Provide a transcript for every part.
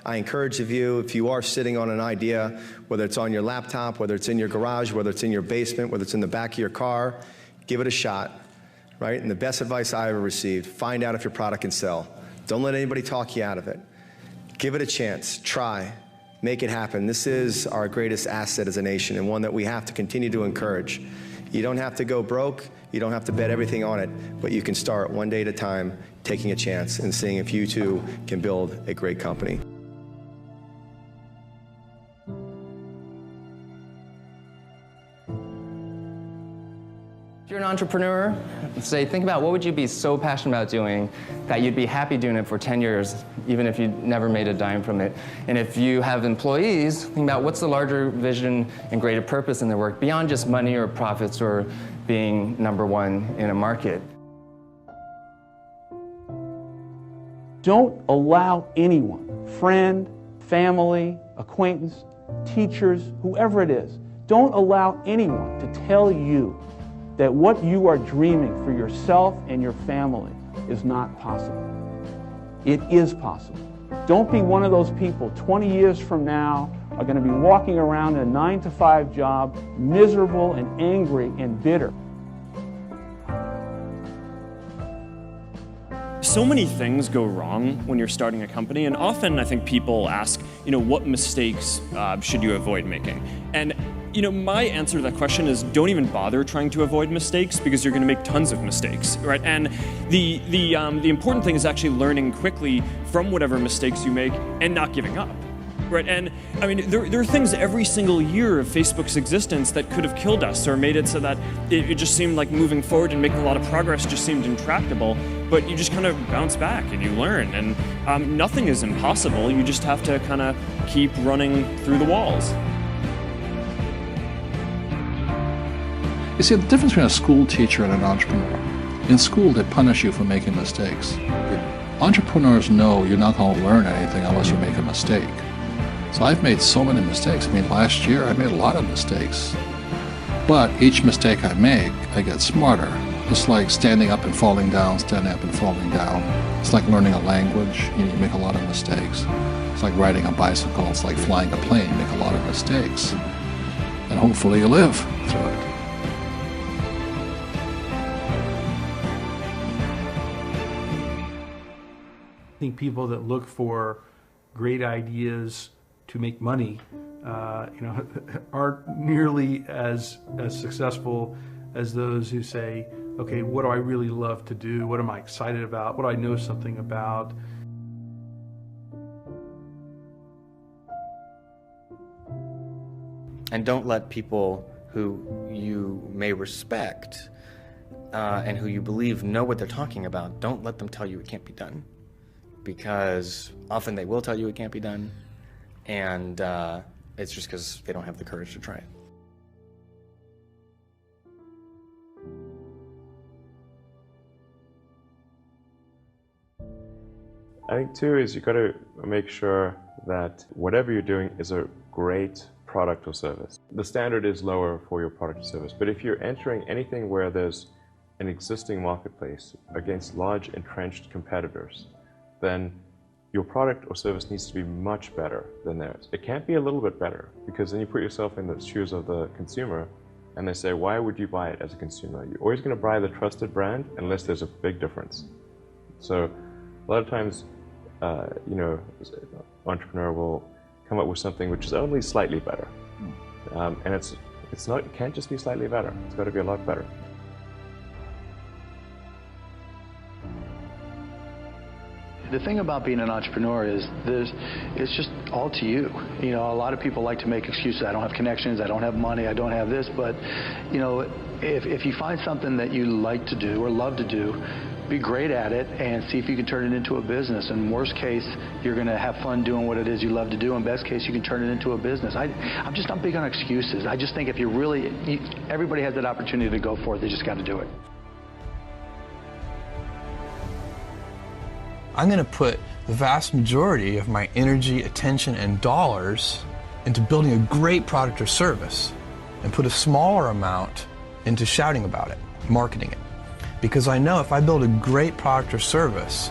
I encourage you, if you are sitting on an idea, whether it's on your laptop, whether it's in your garage, whether it's in your basement, whether it's in the back of your car, give it a shot, right? And the best advice I ever received, find out if your product can sell. Don't let anybody talk you out of it. Give it a chance, try, make it happen. This is our greatest asset as a nation, and one that we have to continue to encourage. You don't have to go broke, you don't have to bet everything on it, but you can start one day at a time, taking a chance and seeing if you too can build a great company. If you're an entrepreneur, think about what would you be so passionate about doing that you'd be happy doing it for 10 years, even if you never made a dime from it. And if you have employees, think about what's the larger vision and greater purpose in their work beyond just money or profits or being #1 in a market. Don't allow anyone, friend, family, acquaintance, teachers, whoever it is, don't allow anyone to tell you that what you are dreaming for yourself and your family is not possible. It is possible. Don't be one of those people 20 years from now are going to be walking around in a 9-to-5 job, miserable and angry and bitter. So many things go wrong when you're starting a company, and often I think people ask, what mistakes should you avoid making? And my answer to that question is don't even bother trying to avoid mistakes, because you're going to make tons of mistakes, right? And the important thing is actually learning quickly from whatever mistakes you make and not giving up, right? And I mean, there are things every single year of Facebook's existence that could have killed us or made it so that it just seemed like moving forward and making a lot of progress just seemed intractable. But you just kind of bounce back and you learn, and nothing is impossible. You just have to kind of keep running through the walls. You see, the difference between a school teacher and an entrepreneur. In school, they punish you for making mistakes. Entrepreneurs know you're not going to learn anything unless you make a mistake. So I've made so many mistakes. I mean, last year I made a lot of mistakes. But each mistake I make, I get smarter. It's like standing up and falling down, standing up and falling down. It's like learning a language. You make a lot of mistakes. It's like riding a bicycle. It's like flying a plane. You make a lot of mistakes. And hopefully you live through it. I think people that look for great ideas to make money, aren't nearly as successful as those who say, okay, what do I really love to do? What am I excited about? What do I know something about? And don't let people who you may respect and who you believe know what they're talking about, don't let them tell you it can't be done. Because often they will tell you it can't be done, and it's just because they don't have the courage to try it. I think too is you got to make sure that whatever you're doing is a great product or service. The standard is lower for your product or service, but if you're entering anything where there's an existing marketplace against large entrenched competitors, then your product or service needs to be much better than theirs. It can't be a little bit better, because then you put yourself in the shoes of the consumer and they say, why would you buy it as a consumer? You're always going to buy the trusted brand unless there's a big difference. So a lot of times, entrepreneur will come up with something which is only slightly better. And it can't just be slightly better. It's got to be a lot better. The thing about being an entrepreneur is it's just all to you. A lot of people like to make excuses. I don't have connections, I don't have money, I don't have this, but if you find something that you like to do or love to do, be great at it and see if you can turn it into a business. In worst case, you're going to have fun doing what it is you love to do. In best case, you can turn it into a business. I'm just not big on excuses. I just think if everybody has that opportunity to go for it, they just got to do it. I'm going to put the vast majority of my energy, attention, and dollars into building a great product or service, and put a smaller amount into shouting about it, marketing it. Because I know if I build a great product or service,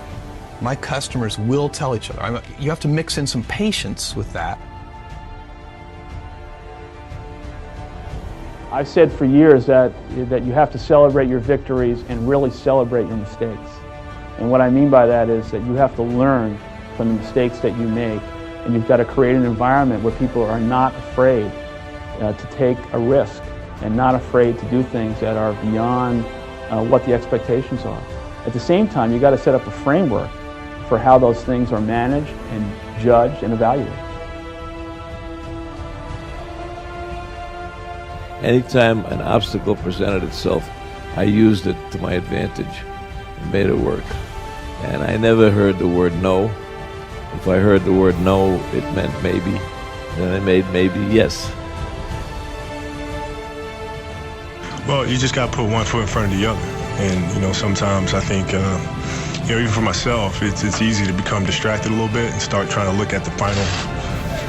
My customers will tell each other. You have to mix in some patience with that. I've said for years that you have to celebrate your victories and really celebrate your mistakes. And what I mean by that is that you have to learn from the mistakes that you make, and you've got to create an environment where people are not afraid to take a risk and not afraid to do things that are beyond what the expectations are. At the same time, you've got to set up a framework for how those things are managed and judged and evaluated. Anytime an obstacle presented itself, I used it to my advantage and made it work. And I never heard the word no. If I heard the word no, it meant maybe. Then I made maybe yes. Well, you just got to put one foot in front of the other. And, sometimes I think, even for myself, it's easy to become distracted a little bit and start trying to look at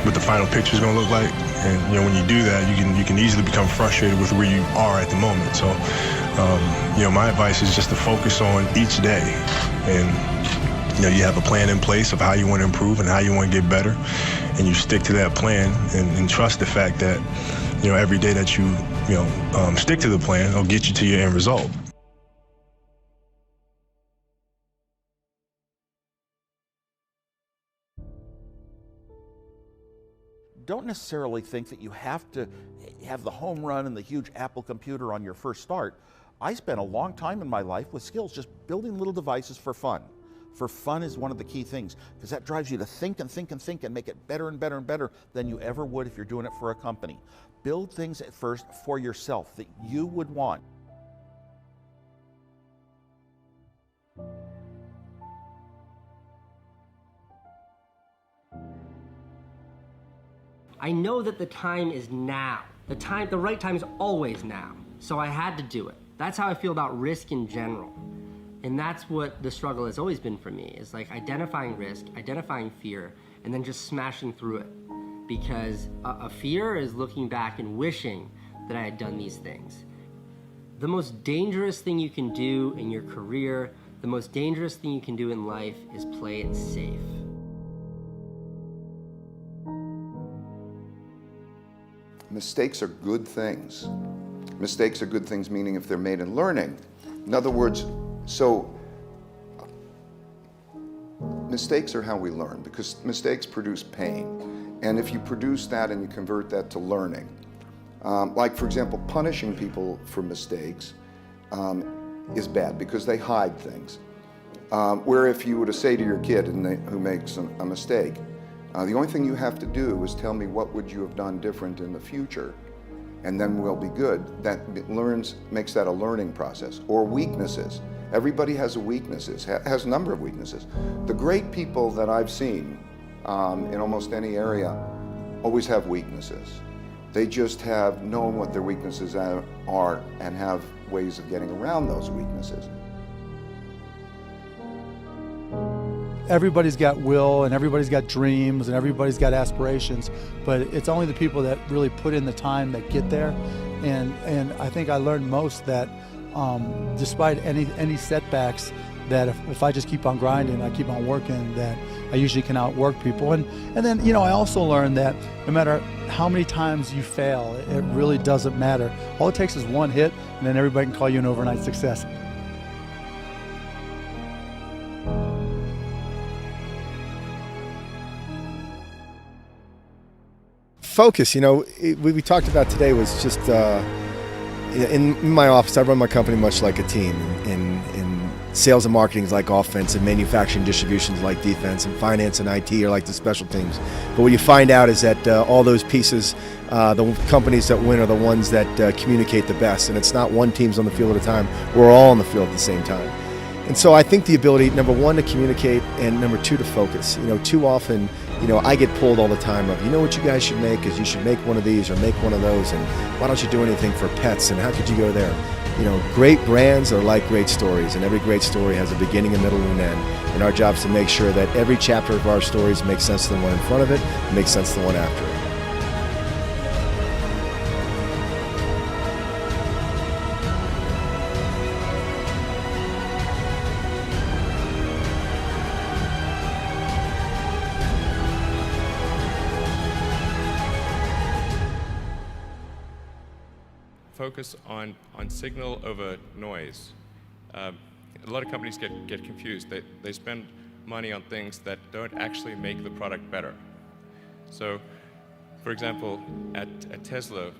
what the final picture is going to look like. And, when you do that, you can easily become frustrated with where you are at the moment. So, my advice is just to focus on each day. And, you have a plan in place of how you want to improve and how you want to get better. And you stick to that plan and trust the fact that, every day that you stick to the plan, it'll get you to your end result. Don't necessarily think that you have to have the home run and the huge Apple computer on your first start. I spent a long time in my life with skills just building little devices for fun. For fun is one of the key things, because that drives you to think and think and think and make it better and better and better than you ever would if you're doing it for a company. Build things at first for yourself that you would want. I know that the time is now. The right time is always now. So I had to do it. That's how I feel about risk in general. And that's what the struggle has always been for me, is like identifying risk, identifying fear, and then just smashing through it. Because a fear is looking back and wishing that I had done these things. The most dangerous thing you can do in your career, the most dangerous thing you can do in life is play it safe. Mistakes are good things. Mistakes are good things, meaning if they're made in learning. In other words, mistakes are how we learn, because mistakes produce pain. And if you produce that and you convert that to learning, like for example, punishing people for mistakes is bad because they hide things. Where if you were to say to your kid who makes a mistake, the only thing you have to do is tell me what would you have done different in the future, and then we'll be good. That makes that a learning process. Or weaknesses. Everybody has has a number of weaknesses. The great people that I've seen in almost any area always have weaknesses. They just have known what their weaknesses are and have ways of getting around those weaknesses. Everybody's got will, and everybody's got dreams, and everybody's got aspirations, but it's only the people that really put in the time that get there. And I think I learned most that despite any setbacks, that if I just keep on grinding, I keep on working, that I usually can outwork people. And then, I also learned that no matter how many times you fail, it really doesn't matter. All it takes is one hit, and then everybody can call you an overnight success. Focus, we talked about today was just, in my office, I run my company much like a team. In sales and marketing is like offense, and manufacturing distribution is like defense, and finance and IT are like the special teams. But what you find out is that all those pieces, the companies that win are the ones that communicate the best. And it's not one team's on the field at a time, we're all on the field at the same time. And so I think the ability, number one, to communicate, and number two, to focus. Too often, I get pulled all the time of, what you guys should make is you should make one of these or make one of those, and why don't you do anything for pets, and how could you go there? Great brands are like great stories, and every great story has a beginning, a middle, and an end. And our job is to make sure that every chapter of our stories makes sense to the one in front of it, and makes sense to the one after it. focus on signal over noise. A lot of companies get confused. They spend money on things that don't actually make the product better. So, for example, at Tesla,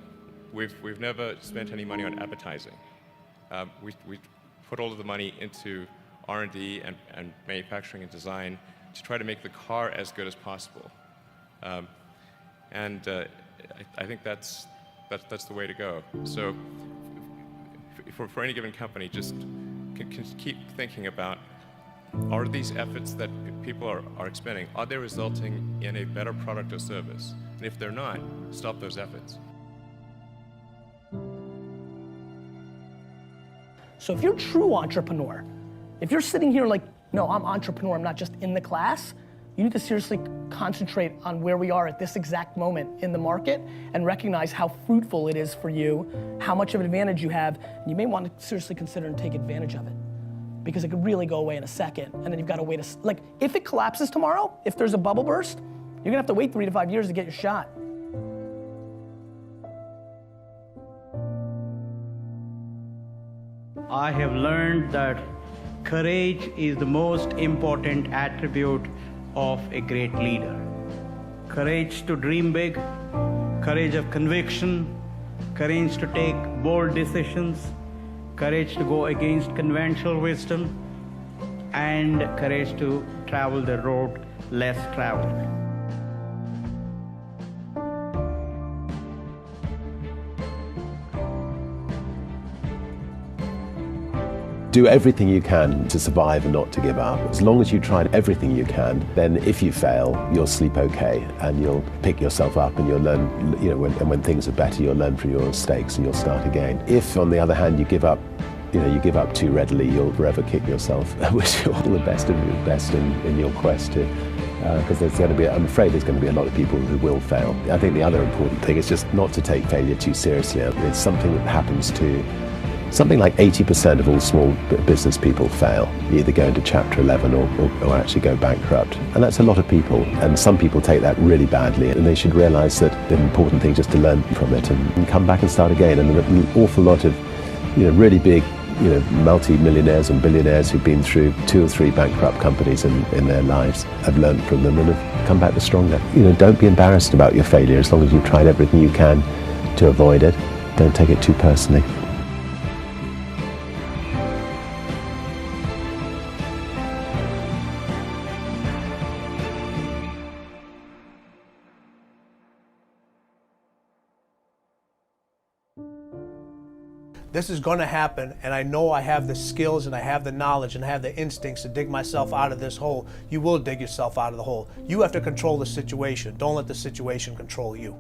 we've never spent any money on advertising. We put all of the money into R&D and manufacturing and design to try to make the car as good as possible. I think that's the way to go. So for any given company, just keep thinking about, are these efforts that people are expending, are they resulting in a better product or service? And if they're not, stop those efforts. So if you're a true entrepreneur, if you're sitting here like, no, I'm entrepreneur, I'm not just in the class, you need to seriously concentrate on where we are at this exact moment in the market and recognize how fruitful it is for you, how much of an advantage you have, and you may want to seriously consider and take advantage of it, because it could really go away in a second, and then you've got to wait like, if it collapses tomorrow, if there's a bubble burst, you're gonna have to wait 3 to 5 years to get your shot. I have learned that courage is the most important attribute of a great leader. Courage to dream big, courage of conviction, courage to take bold decisions, courage to go against conventional wisdom, and courage to travel the road less traveled. Do everything you can to survive and not to give up. As long as you tried everything you can, then if you fail, you'll sleep okay and you'll pick yourself up and you'll learn, when things are better, you'll learn from your mistakes and you'll start again. If, on the other hand, you give up too readily, you'll forever kick yourself. I wish you all the best of your best in your quest to, because I'm afraid there's going to be a lot of people who will fail. I think the other important thing is just not to take failure too seriously. It's something that happens to something like 80% of all small business people fail. You either go into Chapter 11 or actually go bankrupt. And that's a lot of people. And some people take that really badly. And they should realize that the important thing is just to learn from it and come back and start again. And an awful lot of really big multi-millionaires and billionaires who've been through 2 or 3 bankrupt companies in their lives have learned from them and have come back the stronger. Don't be embarrassed about your failure as long as you've tried everything you can to avoid it. Don't take it too personally. This is going to happen, and I know I have the skills and I have the knowledge and I have the instincts to dig myself out of this hole. You will dig yourself out of the hole. You have to control the situation. Don't let the situation control you.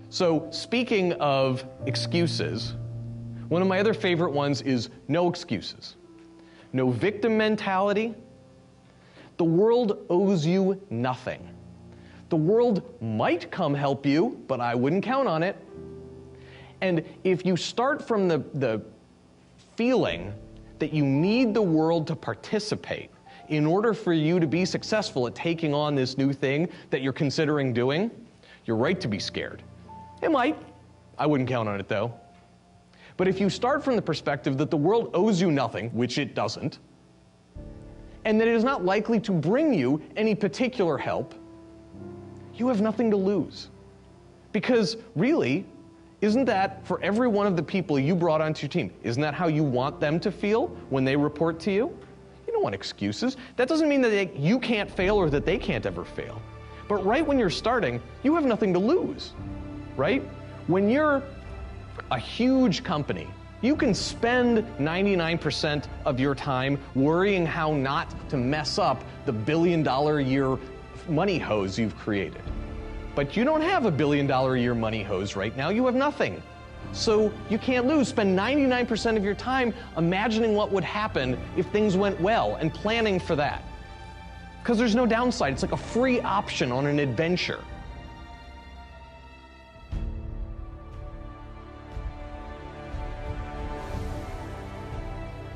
So, speaking of excuses, one of my other favorite ones is no excuses. No victim mentality. The world owes you nothing. The world might come help you, but I wouldn't count on it. And if you start from the feeling that you need the world to participate in order for you to be successful at taking on this new thing that you're considering doing, you're right to be scared. It might. I wouldn't count on it though. But if you start from the perspective that the world owes you nothing, which it doesn't, and that it is not likely to bring you any particular help, you have nothing to lose. Because really, isn't that for every one of the people you brought onto your team, isn't that how you want them to feel when they report to you? You don't want excuses. That doesn't mean that you can't fail or that they can't ever fail. But right when you're starting, you have nothing to lose, right? When you're a huge company, you can spend 99% of your time worrying how not to mess up the $1 billion a year money hose you've created. But you don't have a $1 billion a year money hose right now, you have nothing. So you can't lose. Spend 99% of your time imagining what would happen if things went well and planning for that. Because there's no downside, it's like a free option on an adventure.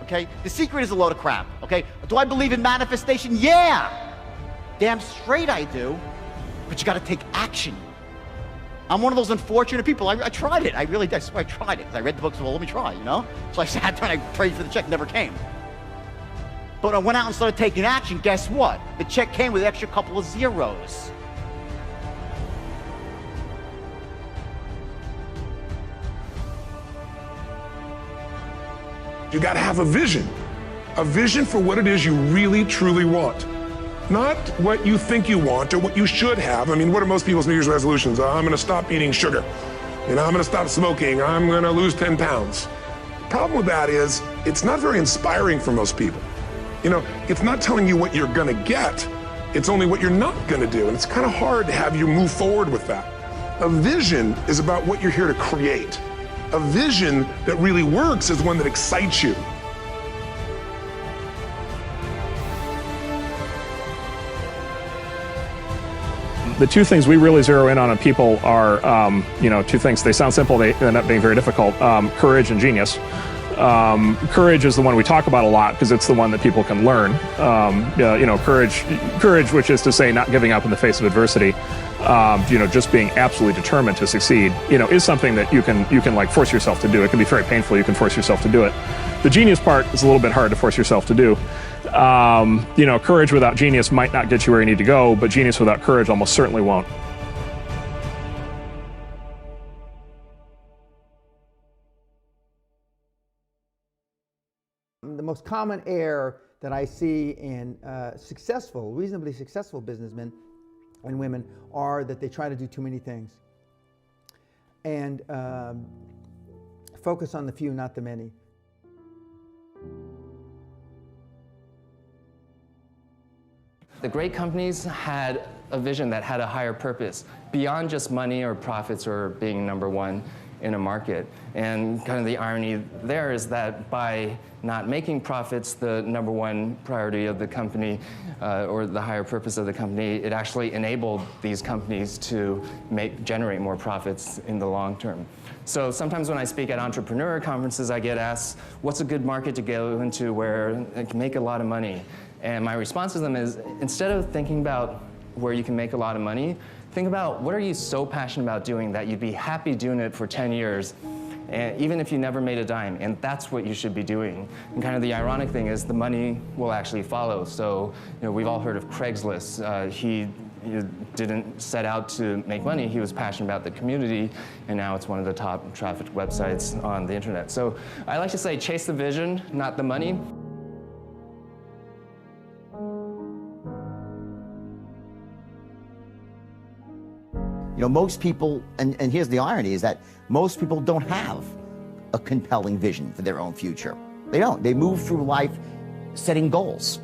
Okay? The secret is a load of crap, okay? Do I believe in manifestation? Yeah! Damn straight I do. But you got to take action. I'm one of those unfortunate people. I tried it. I really did. I swear I tried it. I read the books. Well, let me try, you know? So I sat there and I prayed for the check. Never came. But I went out and started taking action. Guess what? The check came with an extra couple of zeros. You got to have a vision for what it is you really, truly want. Not what you think you want or what you should have. I mean, what are most people's New Year's resolutions? I'm going to stop eating sugar. I'm going to stop smoking. I'm going to lose 10 pounds. The problem with that is it's not very inspiring for most people. It's not telling you what you're going to get. It's only what you're not going to do. And it's kind of hard to have you move forward with that. A vision is about what you're here to create. A vision that really works is one that excites you. The two things we really zero in on people are, two things. They sound simple, they end up being very difficult. Courage and genius. Courage is the one we talk about a lot because it's the one that people can learn. Courage, which is to say not giving up in the face of adversity. Just being absolutely determined to succeed, is something that you can like force yourself to do. It can be very painful. You can force yourself to do it. The genius part is a little bit hard to force yourself to do. Courage without genius might not get you where you need to go, but genius without courage almost certainly won't. The most common error that I see in reasonably successful businessmen and women are that they try to do too many things and focus on the few, not the many. The great companies had a vision that had a higher purpose beyond just money or profits or being number one in a market. And kind of the irony there is that by not making profits the number one priority of the company or the higher purpose of the company, it actually enabled these companies to generate more profits in the long term. So sometimes when I speak at entrepreneur conferences, I get asked, what's a good market to go into where I can make a lot of money? And my response to them is, instead of thinking about where you can make a lot of money, think about what are you so passionate about doing that you'd be happy doing it for 10 years, and even if you never made a dime, and that's what you should be doing. And kind of the ironic thing is the money will actually follow. So, we've all heard of Craigslist. He didn't set out to make money. He was passionate about the community, and now it's one of the top trafficked websites on the internet. So I like to say, chase the vision, not the money. Most people, and here's the irony, is that most people don't have a compelling vision for their own future. They don't. They move through life setting goals.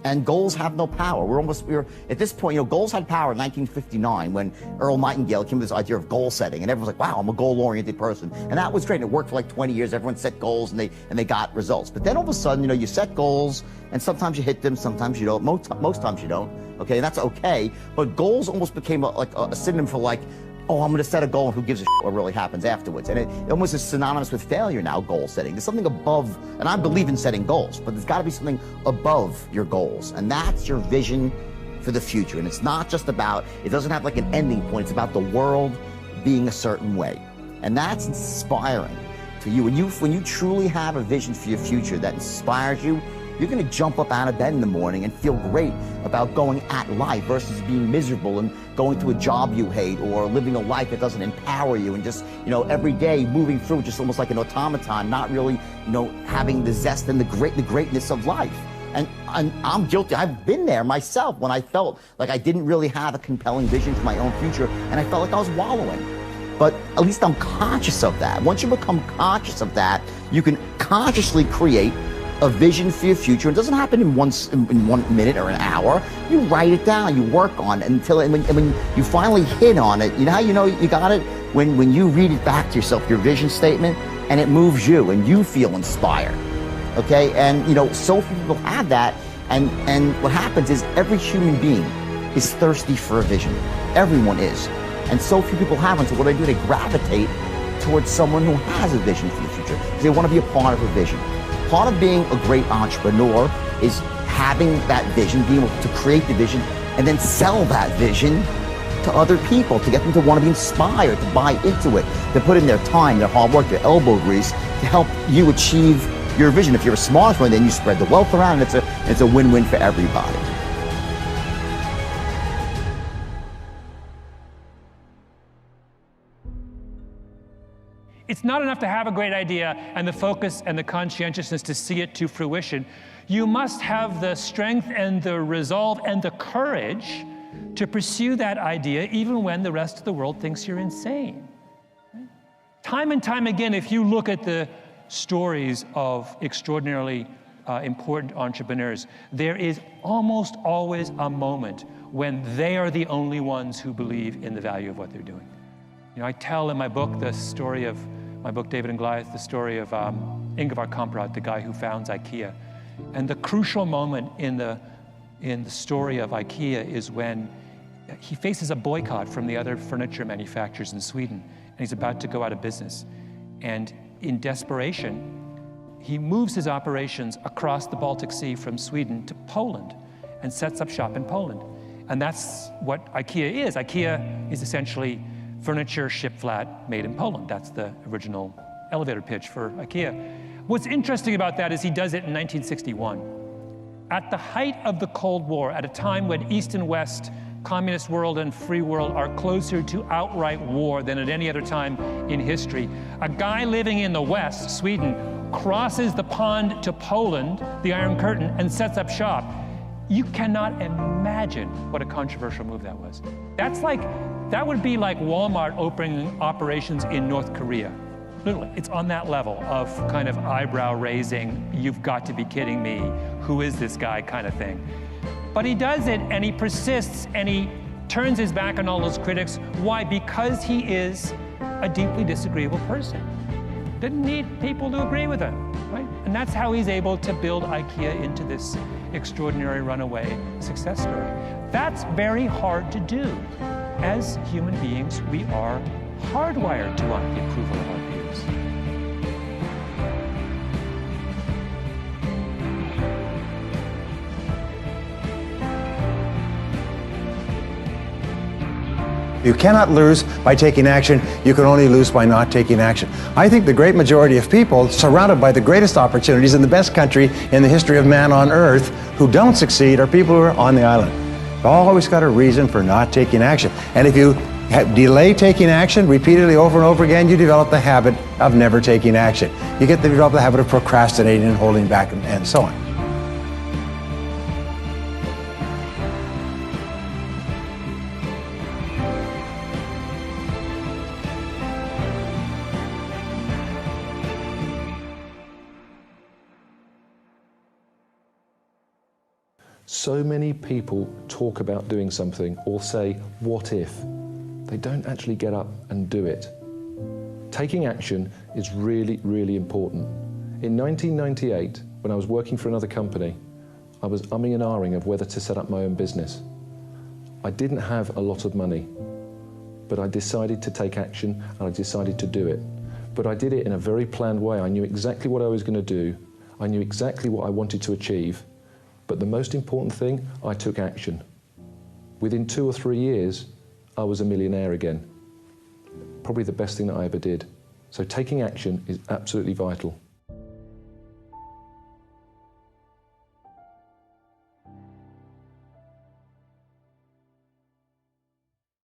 And goals have no power. We're at this point, goals had power in 1959 when Earl Nightingale came with this idea of goal setting, and everyone's like, wow, I'm a goal-oriented person. And that was great. It worked for like 20 years. Everyone set goals and they got results. But then all of a sudden, you set goals, and sometimes you hit them, sometimes you don't. Most times you don't. Okay, and that's okay. But goals almost became a synonym for like, oh, I'm going to set a goal, and who gives a shit what really happens afterwards? And it almost is synonymous with failure now, goal setting. There's something above, and I believe in setting goals, but there's got to be something above your goals, and that's your vision for the future. And it's not just about, it doesn't have like an ending point, it's about the world being a certain way. And that's inspiring to you. When you truly have a vision for your future that inspires you, you're going to jump up out of bed in the morning and feel great about going at life versus being miserable and going to a job you hate or living a life that doesn't empower you and just, every day moving through just almost like an automaton, not really, having the zest and the greatness of life. And I'm guilty. I've been there myself when I felt like I didn't really have a compelling vision for my own future and I felt like I was wallowing. But at least I'm conscious of that. Once you become conscious of that, you can consciously create a vision for your future. It doesn't happen in 1 minute or an hour. You write it down, you work on it until, and when you finally hit on it, how you know you got it? When you read it back to yourself, your vision statement, and it moves you and you feel inspired. Okay, and so few people have that, and what happens is every human being is thirsty for a vision. Everyone is. And so few people have it, so what do? They gravitate towards someone who has a vision for the future. They want to be a part of a vision. Part of being a great entrepreneur is having that vision, being able to create the vision, and then sell that vision to other people, to get them to want to be inspired, to buy into it, to put in their time, their hard work, their elbow grease, to help you achieve your vision. If you're a small entrepreneur, then you spread the wealth around, and it's a win-win for everybody. It's not enough to have a great idea and the focus and the conscientiousness to see it to fruition. You must have the strength and the resolve and the courage to pursue that idea even when the rest of the world thinks you're insane. Time and time again, if you look at the stories of extraordinarily important entrepreneurs, there is almost always a moment when they are the only ones who believe in the value of what they're doing. You know, I tell in my book the story of, my book David and Goliath, the story of Ingvar Kamprad, the guy who founds IKEA. And the crucial moment in the story of IKEA is when he faces a boycott from the other furniture manufacturers in Sweden, and he's about to go out of business. And in desperation, he moves his operations across the Baltic Sea from Sweden to Poland and sets up shop in Poland. And that's what IKEA is. IKEA is essentially furniture shipped flat made in Poland. That's the original elevator pitch for IKEA. What's interesting about that is he does it in 1961. At the height of the Cold War, at a time when East and West, communist world and free world are closer to outright war than at any other time in history, a guy living in the West, Sweden, crosses the pond to Poland, the Iron Curtain, and sets up shop. You cannot imagine what a controversial move that was. That would be like Walmart opening operations in North Korea. Literally, it's on that level of kind of eyebrow raising, you've got to be kidding me, who is this guy kind of thing. But he does it, and he persists, and he turns his back on all those critics. Why? Because he is a deeply disagreeable person. Didn't need people to agree with him, right? And that's how he's able to build IKEA into this extraordinary runaway success story. That's very hard to do. As human beings, we are hardwired to want the approval of our peers. You cannot lose by taking action. You can only lose by not taking action. I think the great majority of people, surrounded by the greatest opportunities in the best country in the history of man on earth, who don't succeed are people who are on the island. You've always got a reason for not taking action. And if you delay taking action repeatedly over and over again, you develop the habit of never taking action. You develop the habit of procrastinating and holding back and so on. So many people talk about doing something or say, what if? They don't actually get up and do it. Taking action is really, really important. In 1998, when I was working for another company, I was umming and ahhing of whether to set up my own business. I didn't have a lot of money, but I decided to take action and I decided to do it. But I did it in a very planned way. I knew exactly what I was going to do. I knew exactly what I wanted to achieve. But the most important thing, I took action. Within 2 or 3 years, I was a millionaire again. Probably the best thing that I ever did. So taking action is absolutely vital.